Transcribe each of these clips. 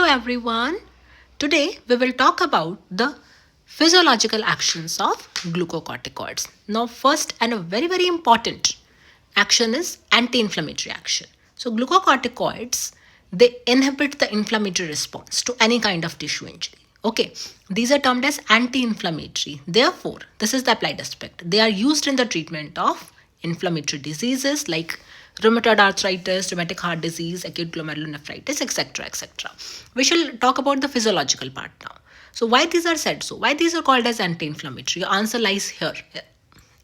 everyone. Today we will talk about the physiological actions of glucocorticoids. Now, first and a very important action is anti-inflammatory action. So, glucocorticoids they inhibit the inflammatory response to any kind of tissue injury. Okay, these are termed as anti-inflammatory. Therefore, this is the applied aspect. They are used in the treatment of inflammatory diseases like rheumatoid arthritis, rheumatic heart disease, acute glomerulonephritis, etc. etc. We shall talk about the physiological part now. So, why these are said so? Why these are called as anti-inflammatory? Your answer lies here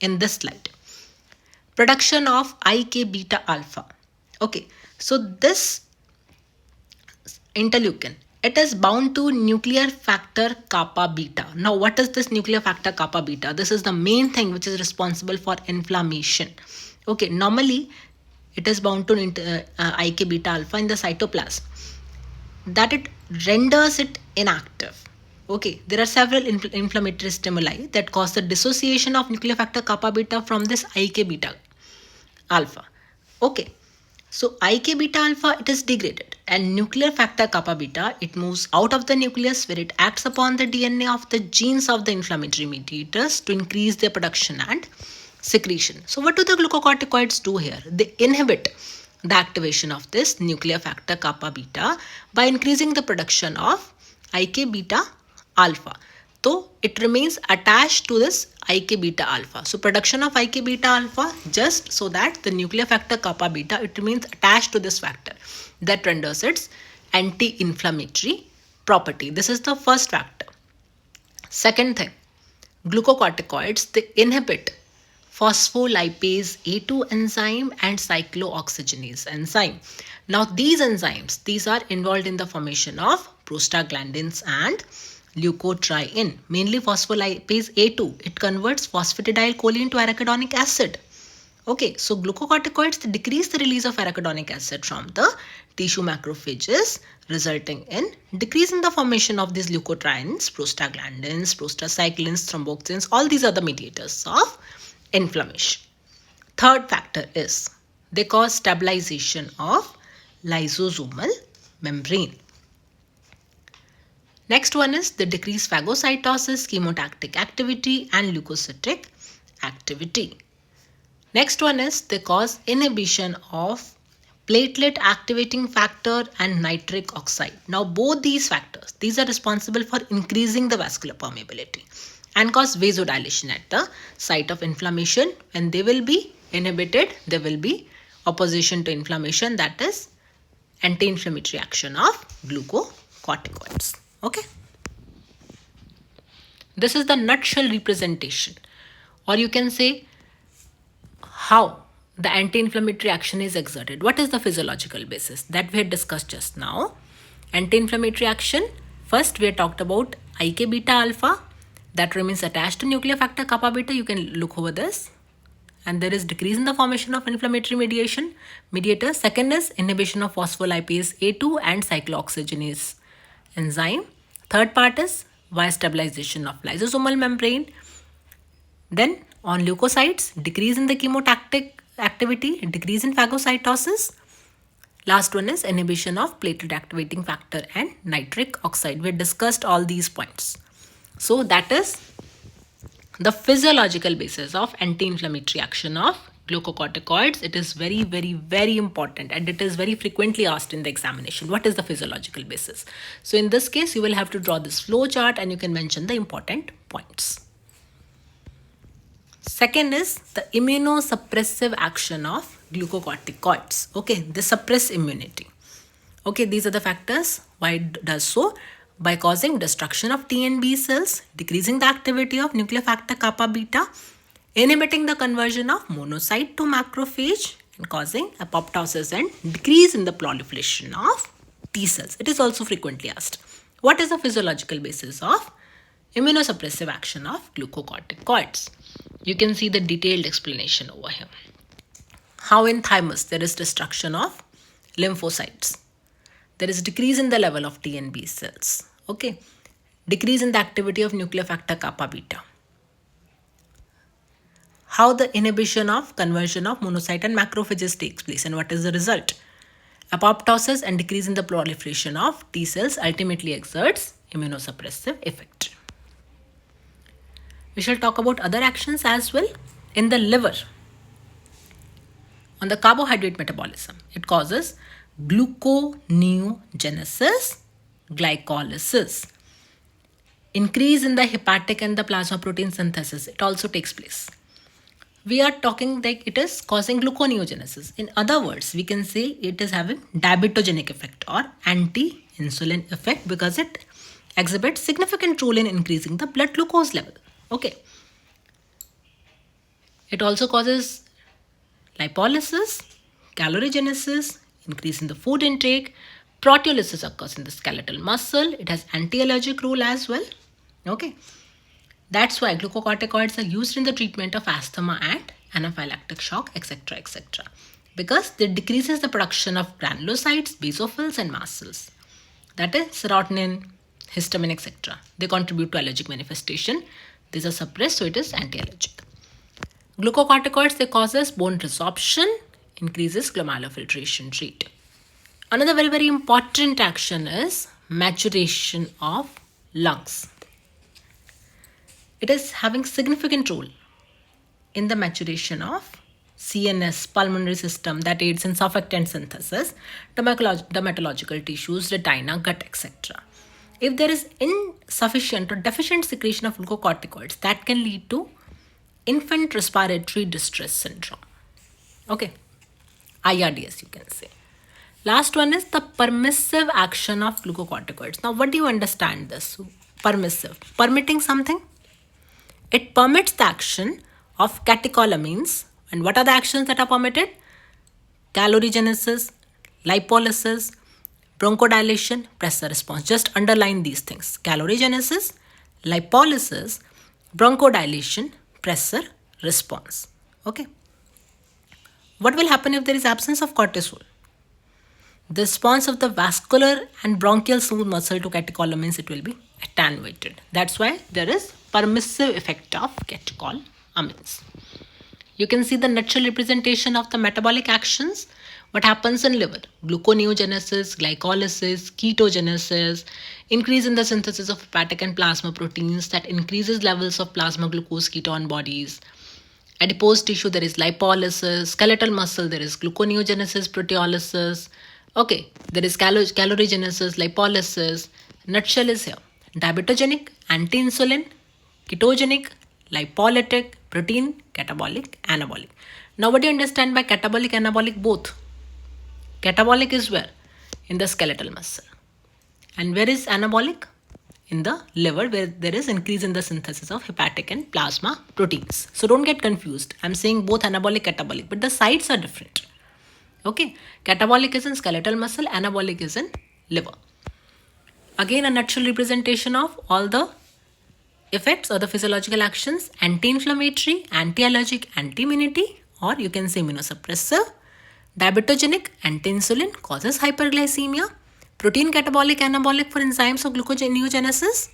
in this slide. Production of IK beta alpha. Okay, so this interleukin it is bound to nuclear factor kappa beta. Now, what is this nuclear factor kappa beta? This is the main thing which is responsible for inflammation. Okay, normally it is bound to IK beta alpha in the cytoplasm, that it renders it inactive. Okay, there are several inflammatory stimuli that cause the dissociation of nuclear factor kappa beta from this IK beta alpha. Okay, so IK beta alpha it is degraded and nuclear factor kappa beta it moves out of the nucleus where it acts upon the DNA of the genes of the inflammatory mediators to increase their production and secretion. So what do the glucocorticoids do here? They inhibit the activation of this nuclear factor kappa beta by increasing the production of IK beta alpha. So it remains attached to this IK beta alpha. So production of IK beta alpha just so that the nuclear factor kappa beta it remains attached to this factor that renders its anti-inflammatory property. This is the first factor. Second thing, glucocorticoids they inhibit phospholipase A2 enzyme and cyclooxygenase enzyme. Now these enzymes, these are involved in the formation of prostaglandins and leukotriene. Mainly phospholipase A2, it converts phosphatidylcholine to arachidonic acid. Okay, so glucocorticoids they decrease the release of arachidonic acid from the tissue macrophages, resulting in decrease in the formation of these leukotrienes, prostaglandins, prostacyclins, thromboxanes. All these are the mediators of inflammation. Third factor is they cause stabilization of lysosomal membrane. Next one is they decrease phagocytosis, chemotactic activity and leukocytic activity. Next one is they cause inhibition of platelet activating factor and nitric oxide. Now both these factors, these are responsible for increasing the vascular permeability and cause vasodilation at the site of inflammation. When they will be inhibited, there will be opposition to inflammation, that is anti-inflammatory action of glucocorticoids. Okay. This is the nutshell representation, or you can say how the anti-inflammatory action is exerted. What is the physiological basis that we had discussed just now? Anti-inflammatory action, first we had talked about IK beta alpha that remains attached to nuclear factor kappa beta. You can look over this. And there is decrease in the formation of inflammatory mediators. Second is inhibition of phospholipase A2 and cyclooxygenase enzyme. Third part is via stabilization of lysosomal membrane. Then on leukocytes, decrease in the chemotactic activity, decrease in phagocytosis. Last one is inhibition of platelet activating factor and nitric oxide. We discussed all these points. So that is the physiological basis of anti-inflammatory action of glucocorticoids. It is very important and it is very frequently asked in the examination. What is the physiological basis? So in this case, you will have to draw this flow chart and you can mention the important points. Second is the immunosuppressive action of glucocorticoids. Okay, they suppress immunity. Okay, these are the factors why it does so. By causing destruction of T and B cells, decreasing the activity of nuclear factor kappa beta, inhibiting the conversion of monocyte to macrophage, and causing apoptosis and decrease in the proliferation of T cells. It is also frequently asked. What is the physiological basis of immunosuppressive action of glucocorticoids? You can see the detailed explanation over here. How in thymus there is destruction of lymphocytes. There is decrease in the level of T and B cells. Okay. Decrease in the activity of nuclear factor kappa beta. How the inhibition of conversion of monocyte and macrophages takes place and what is the result? Apoptosis and decrease in the proliferation of T cells ultimately exerts immunosuppressive effect. We shall talk about other actions as well. In the liver, on the carbohydrate metabolism, it causes gluconeogenesis, glycolysis. Increase in the hepatic and the plasma protein synthesis, it also takes place. We are talking like it is causing gluconeogenesis. In other words, we can say it is having diabetogenic effect or anti-insulin effect because it exhibits significant role in increasing the blood glucose level. Okay. It also causes lipolysis, calorigenesis, increase in the food intake. Proteolysis occurs in the skeletal muscle. It has anti-allergic role as well. Okay. That's why glucocorticoids are used in the treatment of asthma and anaphylactic shock, etc., etc. Because they decreases the production of granulocytes, basophils, and mast cells. That is serotonin, histamine, etc. They contribute to allergic manifestation. These are suppressed, so it is anti-allergic. Glucocorticoids, they causes bone resorption, increases glomerular filtration rate. Another very, very important action is maturation of lungs. It is having significant role in the maturation of CNS, pulmonary system that aids in surfactant synthesis, dermatological tissues, retina, gut, etc. If there is insufficient or deficient secretion of glucocorticoids, that can lead to infant respiratory distress syndrome. Okay, IRDS you can say. Last one is the permissive action of glucocorticoids. Now, what do you understand this? Permissive. Permitting something? It permits the action of catecholamines. And what are the actions that are permitted? Calorigenesis, lipolysis, bronchodilation, pressor response. Just underline these things. Calorigenesis, lipolysis, bronchodilation, pressor response. Okay. What will happen if there is absence of cortisol? The response of the vascular and bronchial smooth muscle to catecholamines, it will be attenuated. That's why there is permissive effect of catecholamines. You can see the natural representation of the metabolic actions. What happens in liver? Gluconeogenesis, glycolysis, ketogenesis, increase in the synthesis of hepatic and plasma proteins that increases levels of plasma glucose ketone bodies. Adipose tissue, there is lipolysis. Skeletal muscle, there is gluconeogenesis, proteolysis. Okay, there is calorigenesis, lipolysis. Nutshell is here. Diabetogenic, anti-insulin, ketogenic, lipolytic, protein, catabolic, anabolic. Now what do you understand by catabolic, anabolic? Both. Catabolic is where? In the skeletal muscle. And where is anabolic? In the liver, where there is increase in the synthesis of hepatic and plasma proteins. So don't get confused. I'm saying both anabolic, catabolic, but the sites are different. Okay, catabolic is in skeletal muscle, anabolic is in liver. Again, a natural representation of all the effects or the physiological actions: anti-inflammatory, anti-allergic, anti-immunity, or you can say immunosuppressive. Diabetogenic, anti-insulin, causes hyperglycemia. Protein catabolic, anabolic for enzymes of gluconeogenesis.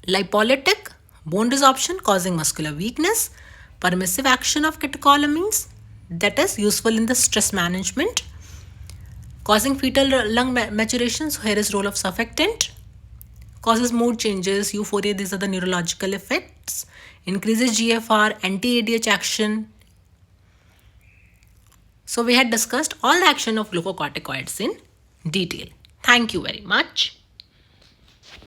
Lipolytic, bone resorption, causing muscular weakness. Permissive action of catecholamines, that is useful in the stress management. Causing fetal lung maturation, so here is role of surfactant. Causes mood changes, euphoria, these are the neurological effects. Increases GFR, anti-ADH action. So we had discussed all the action of glucocorticoids in detail. Thank you very much.